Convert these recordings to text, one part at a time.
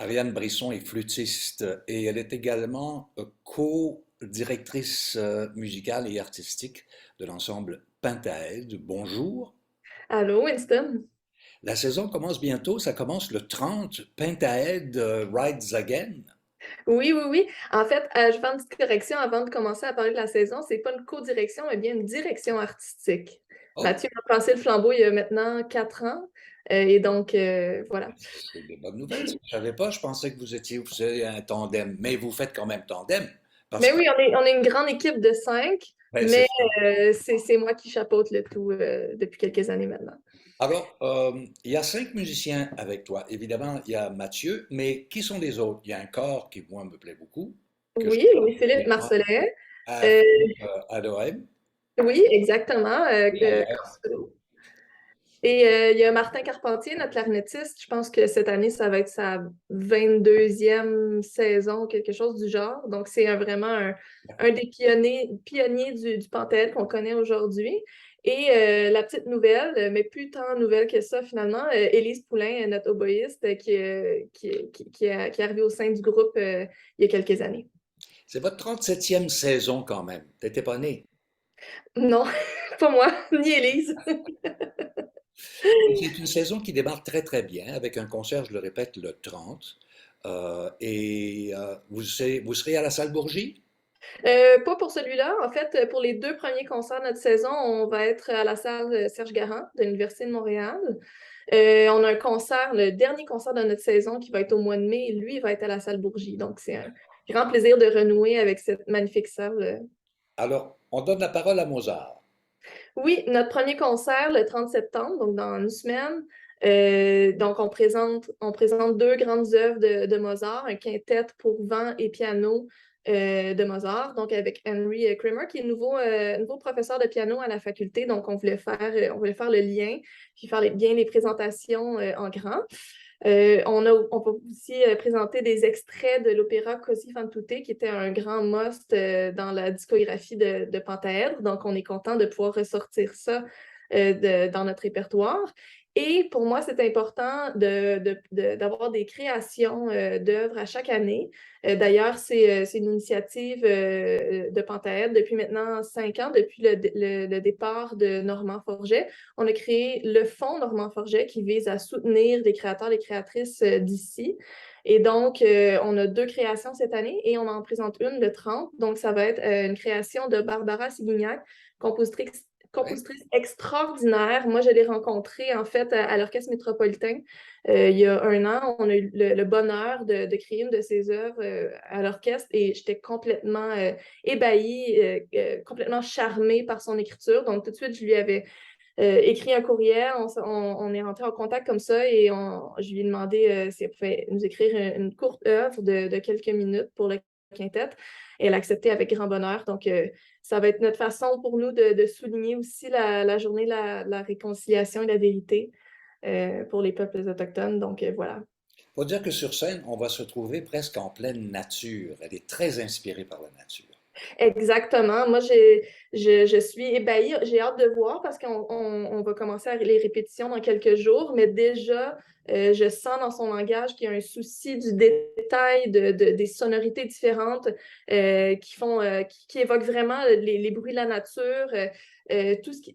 Ariane Brisson est flûtiste et elle est également co-directrice musicale et artistique de l'ensemble Pentaed. Bonjour. Allô, Winston? La saison commence bientôt, ça commence le 30. Pentaed Rides Again. Oui, oui, oui. En fait, je vais faire une petite correction avant de commencer à parler de la saison. C'est pas une co-direction, mais bien une direction artistique. Oh, Mathieu m'a passé le flambeau il y a maintenant 4 ans. Et donc, voilà. c'est des bonnes nouvelles. Je ne savais pas, je pensais que vous faisiez un tandem, mais vous faites quand même tandem. Parce Mais que, oui, on est une grande équipe de 5, ben, c'est mais ça. c'est moi qui chapeaute le tout depuis quelques années maintenant. Alors, il y a 5 musiciens avec toi. Évidemment, il y a Mathieu, mais qui sont les autres? Il y a un corps qui, moi, me plaît beaucoup, que je Oui, Louis-Philippe connais Marcellet. à Euh, Philippe Adoem. oui, exactement. Oui, alors, Et il y a Martin Carpentier, notre clarinettiste. Je pense que cette année, ça va être sa 22e saison, quelque chose du genre. Donc, c'est vraiment un des pionniers du Panthéon qu'on connaît aujourd'hui. Et la petite nouvelle, mais plus tant nouvelle que ça finalement, Élise Poulain, notre oboïste, qui est arrivée au sein du groupe il y a quelques années. c'est votre 37e saison quand même. T'étais pas né. Non, pas moi, ni Élise. C'est une saison qui démarre très très bien avec un concert, je le répète, le 30. Vous serez à la salle Bourgie? Pas pour celui-là. En fait, pour les deux premiers concerts de notre saison, on va être à la salle Serge Garand de l'Université de Montréal. On a un concert, le dernier concert de notre saison qui va être au mois de mai, et lui, il va être à la salle Bourgie. Donc, c'est un grand plaisir de renouer avec cette magnifique salle. Alors, on donne la parole à Mozart. Oui, notre premier concert le 30 septembre, donc dans une semaine. Donc, on présente deux grandes œuvres de Mozart, un quintet pour vent et piano de Mozart, donc avec Henry Kramer, qui est nouveau professeur de piano à la faculté. Donc, on voulait faire le lien, puis faire bien les présentations en grand. On va aussi présenter des extraits de l'opéra Così fan tutte, qui était un grand must dans la discographie de Pentaèdre. Donc, on est content de pouvoir ressortir ça dans notre répertoire. Et pour moi, c'est important d'avoir des créations d'œuvres à chaque année. D'ailleurs, c'est une initiative de Pentaèdre depuis maintenant 5 ans, depuis le départ de Normand Forget. On a créé le Fonds Normand Forget qui vise à soutenir les créateurs, les créatrices d'ici. Et donc, on a deux créations cette année et on en présente une le 30. Donc, ça va être une création de Barbara Sigignac, compositrice, Oui. compositrice extraordinaire. Moi, je l'ai rencontrée en fait à l'Orchestre métropolitain il y a un an. On a eu le bonheur de créer une de ses œuvres à l'orchestre et j'étais complètement ébahie, complètement charmée par son écriture. Donc, tout de suite, je lui avais écrit un courriel, on est rentré en contact comme ça et je lui ai demandé si elle pouvait nous écrire une courte œuvre de quelques minutes pour le quintet. Et elle a accepté avec grand bonheur. Donc, ça va être notre façon pour nous de souligner aussi la journée de la réconciliation et la vérité pour les peuples autochtones. Donc, voilà. Faut dire que sur scène, on va se trouver presque en pleine nature. Elle est très inspirée par la nature. Exactement. Moi, je suis ébahie. J'ai hâte de voir parce qu'on va commencer les répétitions dans quelques jours, mais déjà, je sens dans son langage qu'il y a un souci du détail, des sonorités différentes qui évoquent vraiment les bruits de la nature.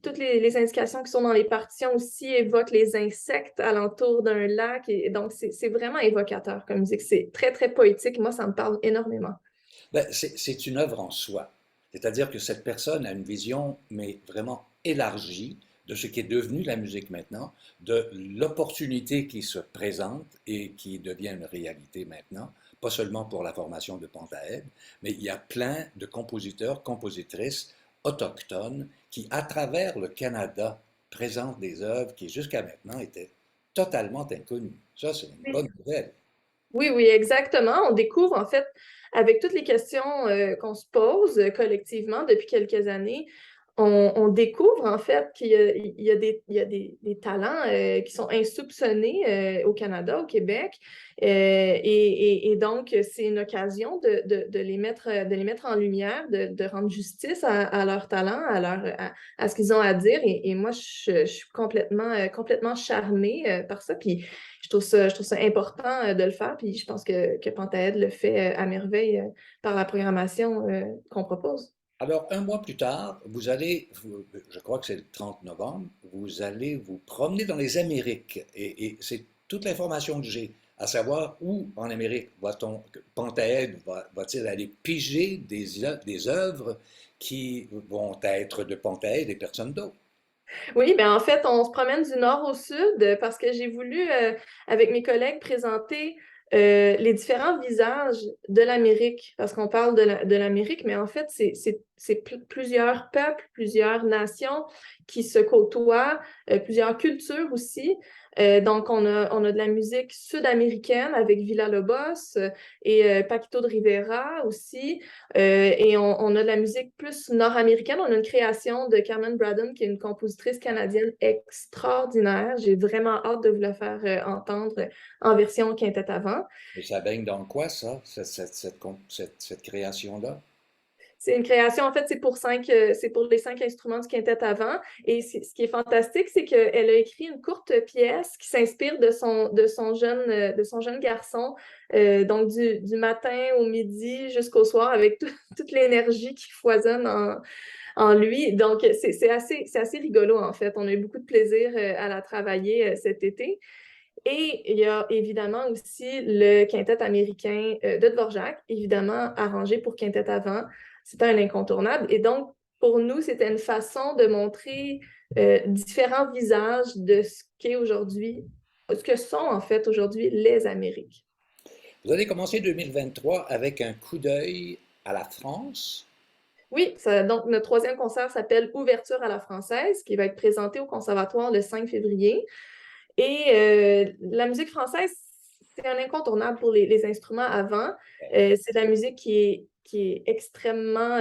Toutes les indications qui sont dans les partitions aussi évoquent les insectes alentour d'un lac. Et donc, c'est vraiment évocateur comme musique. C'est très, très poétique. Moi, ça me parle énormément. Ben, c'est une œuvre en soi. C'est-à-dire que cette personne a une vision, mais vraiment élargie, de ce qui est devenu la musique maintenant, de l'opportunité qui se présente et qui devient une réalité maintenant, pas seulement pour la formation de Pentahed, mais il y a plein de compositeurs, compositrices autochtones qui, à travers le Canada, présentent des œuvres qui jusqu'à maintenant étaient totalement inconnues. Ça, c'est une bonne nouvelle. Oui, oui, exactement. On découvre en fait, avec toutes les questions qu'on se pose collectivement depuis quelques années, on découvre en fait qu'il y a des talents qui sont insoupçonnés au Canada, au Québec. Et donc, c'est une occasion de les mettre en lumière, de rendre justice à leurs talents, à ce qu'ils ont à dire. Et moi, je suis complètement charmée par ça. Puis je trouve ça important de le faire. Puis je pense que Pentaed le fait à merveille par la programmation qu'on propose. Alors, un mois plus tard, je crois que c'est le 30 novembre, vous allez vous promener dans les Amériques. Et c'est toute l'information que j'ai, à savoir où en Amérique Pentaed va-t-il aller piger des œuvres qui vont être de Pentaed et personne d'autre. Oui, ben en fait, on se promène du nord au sud parce que j'ai voulu, avec mes collègues, présenter les différents visages de l'Amérique, parce qu'on parle de l'Amérique, mais en fait, c'est plusieurs peuples, plusieurs nations qui se côtoient, plusieurs cultures aussi. Donc, on a de la musique sud-américaine avec Villa-Lobos et Paquito de Rivera aussi. Et on a de la musique plus nord-américaine. On a une création de Carmen Braden, qui est une compositrice canadienne extraordinaire. J'ai vraiment hâte de vous la faire entendre en version quintette avant. Et ça baigne dans quoi, ça, cette création-là? C'est une création, en fait, c'est pour les 5 instruments du quintet avant. Et ce qui est fantastique, c'est qu'elle a écrit une courte pièce qui s'inspire de son jeune garçon, donc du matin au midi jusqu'au soir, avec toute l'énergie qui foisonne en lui. Donc, c'est assez rigolo, en fait. On a eu beaucoup de plaisir à la travailler cet été. Et il y a évidemment aussi le quintet américain de Dvorak, évidemment arrangé pour quintet avant. C'était un incontournable. Et donc, pour nous, c'était une façon de montrer différents visages de ce que sont en fait aujourd'hui les Amériques. Vous allez commencer 2023 avec un coup d'œil à la France. Oui, donc notre troisième concert s'appelle Ouverture à la française, qui va être présenté au Conservatoire le 5 février. Et la musique française, c'est un incontournable pour les instruments avant. C'est de la musique qui est extrêmement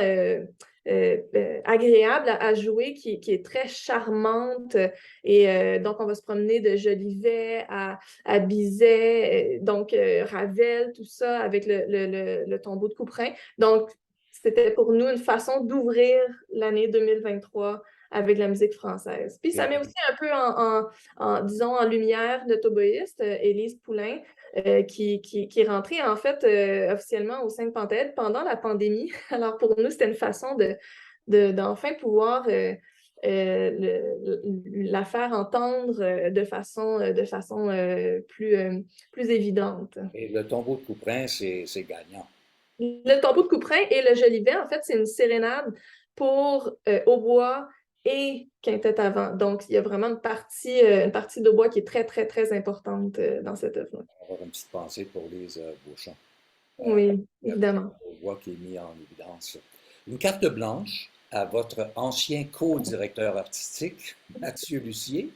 agréable à jouer, qui est très charmante. Et donc, on va se promener de Jolivet à Bizet, donc Ravel, tout ça, avec le tombeau de Couperin. Donc, c'était pour nous une façon d'ouvrir l'année 2023 avec la musique française. Puis ça Et met aussi un peu disons, en lumière notre oboïste, Élise Poulain, qui est rentrée en fait officiellement au sein de Pentaed pendant la pandémie. Alors pour nous, c'était une façon d'enfin pouvoir la faire entendre de façon plus évidente. le tombeau de Couperin, c'est gagnant. Le tombeau de Couperin et le Jolivet, en fait, c'est une sérénade pour hautbois et quintette avant. Donc, il y a vraiment une partie d'hautbois qui est très, très, très importante dans cette œuvre. On va avoir une petite pensée pour Lise Beauchamp. Euh, Oui, le évidemment. voix qui est mis en évidence. Une carte blanche à votre ancien co-directeur artistique, Mathieu Lucier.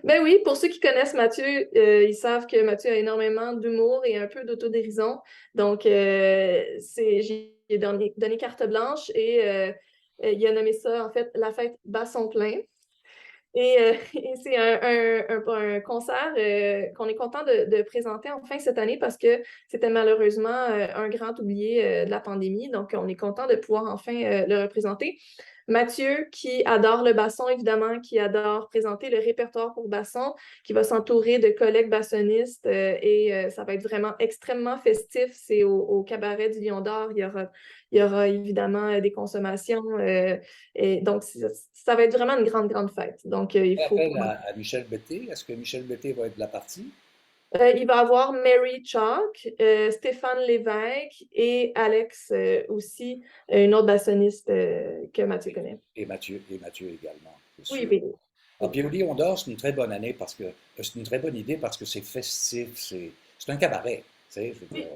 Ben oui, pour ceux qui connaissent Mathieu, ils savent que Mathieu a énormément d'humour et un peu d'autodérision. Donc, j'ai donné carte blanche et il a nommé ça, en fait, la fête Basson plein. Et, et c'est un concert qu'on est content de présenter enfin cette année parce que c'était malheureusement un grand oublié de la pandémie. Donc, on est content de pouvoir enfin le représenter. Mathieu, qui adore le basson, évidemment, qui adore présenter le répertoire pour basson, qui va s'entourer de collègues bassonistes et ça va être vraiment extrêmement festif. C'est au cabaret du Lion d'Or. Il y aura évidemment des consommations. Et donc, ça va être vraiment une grande, grande fête. Donc, il Fait faut appel pas. à Michel Bété. Est-ce que Michel Bété va être de la partie? Il va y avoir Mary Chalk, Stéphane Lévesque et Alex aussi, une autre bassoniste que Mathieu connaît. Et Mathieu également, c'est Oui, sûr. oui, Ah, oui. puis au Lion d'Or, c'est une très bonne année parce que c'est une très bonne idée parce que c'est festif, c'est un cabaret. Tu sais, je veux dire,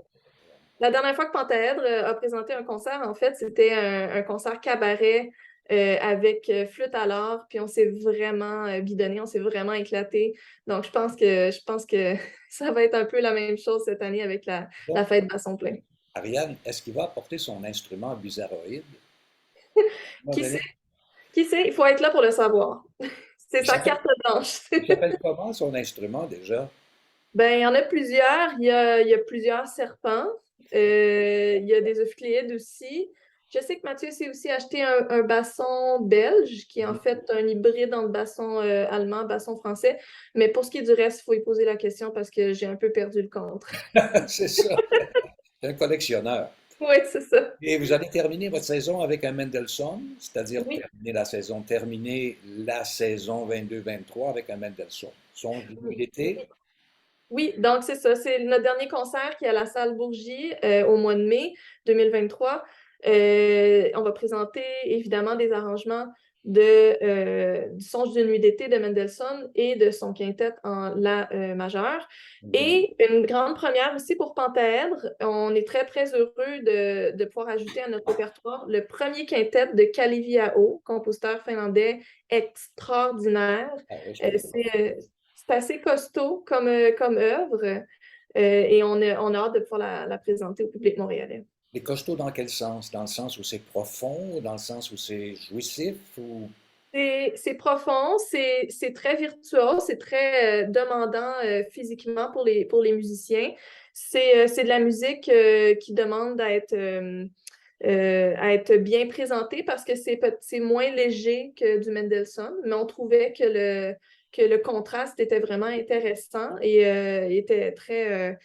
La dernière fois que Pentaèdre a présenté un concert, en fait, c'était un concert cabaret avec flûte à l'or, puis on s'est vraiment bidonné, on s'est vraiment éclaté. Donc, je pense que ça va être un peu la même chose cette année avec la bon, fête Basson plein. Ariane, est-ce qu'il va apporter son instrument bizarroïde? À un moment Qui sait? donné, Qui sait? Il faut être là pour le savoir. C'est Il sa s'appelle, carte blanche. il s'appelle comment son instrument déjà? Ben, il y en a plusieurs. Il y a plusieurs serpents. Il y a des eucléides aussi. Je sais que Mathieu s'est aussi acheté un basson belge, qui est en fait un hybride entre basson allemand, basson français. Mais pour ce qui est du reste, il faut y poser la question parce que j'ai un peu perdu le compte. C'est ça, c'est un collectionneur. Oui, c'est ça. Et vous allez terminer votre saison avec un Mendelssohn, c'est-à-dire Oui. terminer la saison 22-23 avec un Mendelssohn. Son Oui. d'été, Oui, donc c'est ça. C'est notre dernier concert qui est à la salle Bourgie au mois de mai 2023. On va présenter évidemment des arrangements du Songe d'une nuit d'été de Mendelssohn et de son quintet en la majeure. mhm, Et une grande première aussi pour Pentaèdre. On est très, très heureux de pouvoir ajouter à notre répertoire le premier quintet de Kalevi Aho, compositeur finlandais extraordinaire. ah oui, je Euh, connais pas. c'est euh, c'est assez costaud comme œuvre et on a hâte de pouvoir la présenter au public montréalais. Les costauds dans quel sens? Dans le sens où c'est profond, dans le sens où c'est jouissif, ou... C'est profond, c'est très virtuose, c'est très demandant physiquement pour les musiciens. C'est de la musique qui demande à être bien présentée parce que c'est moins léger que du Mendelssohn, mais on trouvait que le contraste était vraiment intéressant et était très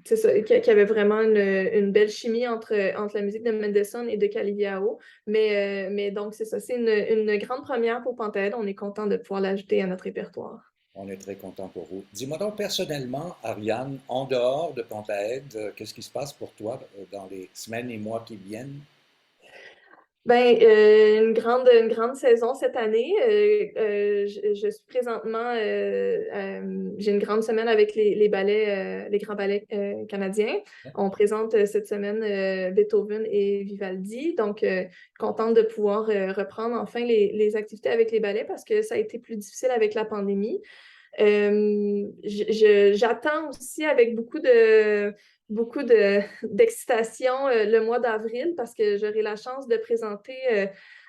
c'est ça, qu'il y avait vraiment une belle chimie entre la musique de Mendelssohn et de Caliviao. Mais donc, c'est ça, c'est une grande première pour Panthéon. On est content de pouvoir l'ajouter à notre répertoire. On est très content pour vous. Dis-moi donc personnellement, Ariane, en dehors de Pentahed, qu'est-ce qui se passe pour toi dans les semaines et mois qui viennent? Ben, une grande saison cette année. Je suis présentement, j'ai une grande semaine avec les ballets, les grands ballets canadiens. On présente cette semaine Beethoven et Vivaldi. Donc, contente de pouvoir reprendre enfin les activités avec les ballets parce que ça a été plus difficile avec la pandémie. J'attends aussi avec d'excitation le mois d'avril parce que j'aurai la chance de présenter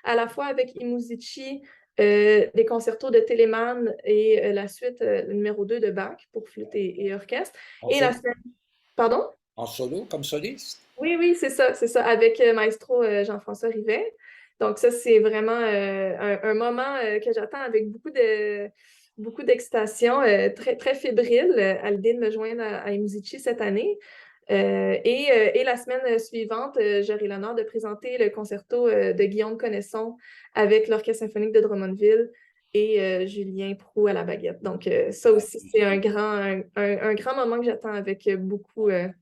à la fois avec Imuzici des concertos de Telemann et la suite le numéro 2 de Bach pour flûte et orchestre. En Et la solo, semaine... Pardon? en solo comme soliste? Oui, oui, c'est ça, avec Maestro Jean-François Rivet. Donc ça, c'est vraiment un moment que j'attends avec beaucoup d'excitation, très, très fébrile, à l'idée de me joindre à Musici cette année. Et la semaine suivante, j'aurai l'honneur de présenter le concerto de Guillaume Connesson avec l'Orchestre symphonique de Drummondville et Julien Proulx à la baguette. Donc ça aussi, c'est un grand moment que j'attends avec Belle beaucoup année,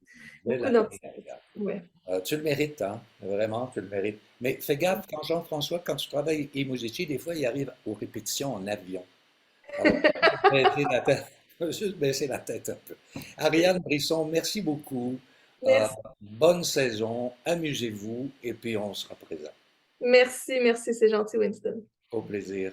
d'anticipation. Ariane. Ouais. Tu le mérites, hein? Vraiment, tu le mérites. Mais fais gaffe, quand Jean-François, quand tu travailles et Musici, des fois, il arrive aux répétitions en avion. Alors, baisser la tête, juste baisser la tête un peu. Ariane Brisson, merci beaucoup. Euh, Merci, bonne saison, amusez-vous et puis on sera présent. merci, c'est gentil, Winston. Au plaisir.